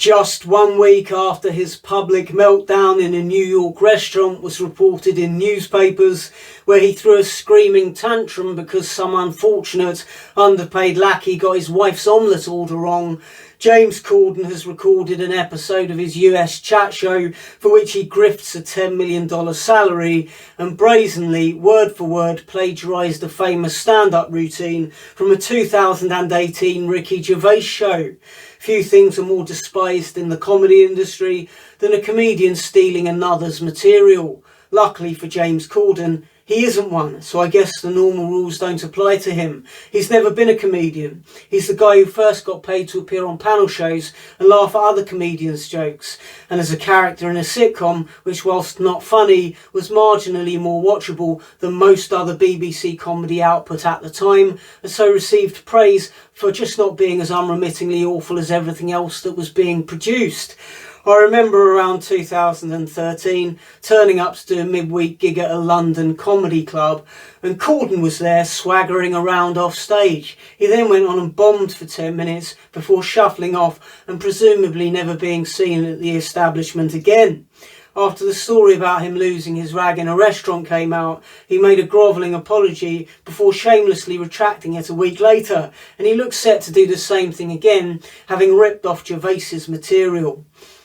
Just 1 week after his public meltdown in a New York restaurant was reported in newspapers, where he threw a screaming tantrum because some unfortunate underpaid lackey got his wife's omelette order wrong, James Corden has recorded an episode of his US chat show for which he grifts a $10 million salary and brazenly, word for word, plagiarised a famous stand-up routine from a 2018 Ricky Gervais show. Few things are more despised in the comedy industry than a comedian stealing another's material. Luckily for James Corden, he isn't one, so I guess the normal rules don't apply to him. He's never been a comedian. He's the guy who first got paid to appear on panel shows and laugh at other comedians' jokes, and as a character in a sitcom, which whilst not funny, was marginally more watchable than most other BBC comedy output at the time, and so received praise for just not being as unremittingly awful as everything else that was being produced. I remember around 2013 turning up to do a midweek gig at a London comedy club, and Corden was there swaggering around off stage. He then went on and bombed for 10 minutes before shuffling off and presumably never being seen at the establishment again. After the story about him losing his rag in a restaurant came out, he made a grovelling apology before shamelessly retracting it a week later, and he looks set to do the same thing again, having ripped off Gervais's material.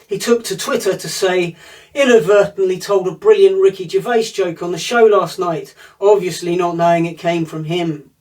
He took to Twitter to say, "Inadvertently told a brilliant Ricky Gervais joke on the show last night, obviously not knowing it came from him."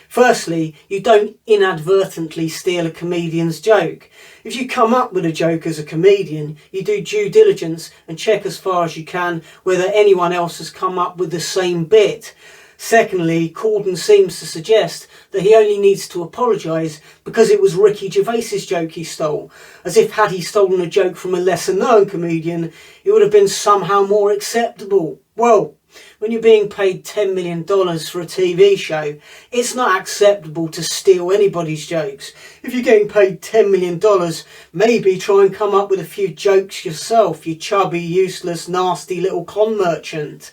Firstly, you don't inadvertently steal a comedian's joke. If you come up with a joke as a comedian, you do due diligence and check as far as you can whether anyone else has come up with the same bit. Secondly, Corden seems to suggest that he only needs to apologise because it was Ricky Gervais's joke he stole, as if had he stolen a joke from a lesser known comedian, it would have been somehow more acceptable. Well, when you're being paid $10 million for a TV show, it's not acceptable to steal anybody's jokes. If you're getting paid $10 million, maybe try and come up with a few jokes yourself, you chubby, useless, nasty little con merchant.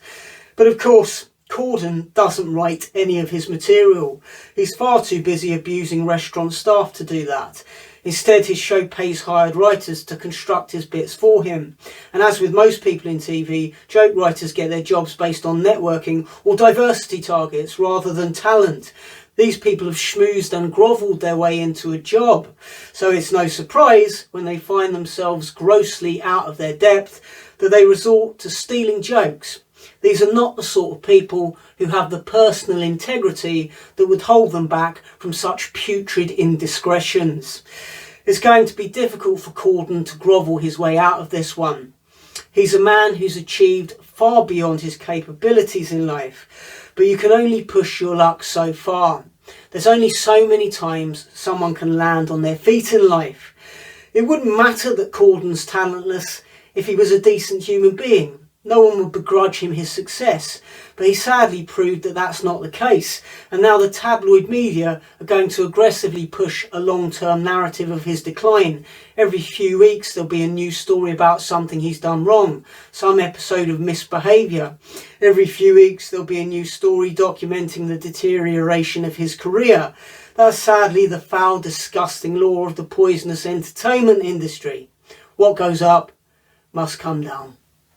But of course, Corden doesn't write any of his material. He's far too busy abusing restaurant staff to do that. Instead, his show pays hired writers to construct his bits for him. And as with most people in TV, joke writers get their jobs based on networking or diversity targets rather than talent. These people have schmoozed and grovelled their way into a job. So it's no surprise when they find themselves grossly out of their depth that they resort to stealing jokes. These are not the sort of people who have the personal integrity that would hold them back from such putrid indiscretions. It's going to be difficult for Corden to grovel his way out of this one. He's a man who's achieved far beyond his capabilities in life, but you can only push your luck so far. There's only so many times someone can land on their feet in life. It wouldn't matter that Corden's talentless if he was a decent human being. No one would begrudge him his success, but he sadly proved that that's not the case, and now the tabloid media are going to aggressively push a long-term narrative of his decline. Every few weeks there'll be a new story about something he's done wrong, some episode of misbehaviour. Every few weeks there'll be a new story documenting the deterioration of his career. That's sadly the foul, disgusting law of the poisonous entertainment industry. What goes up must come down.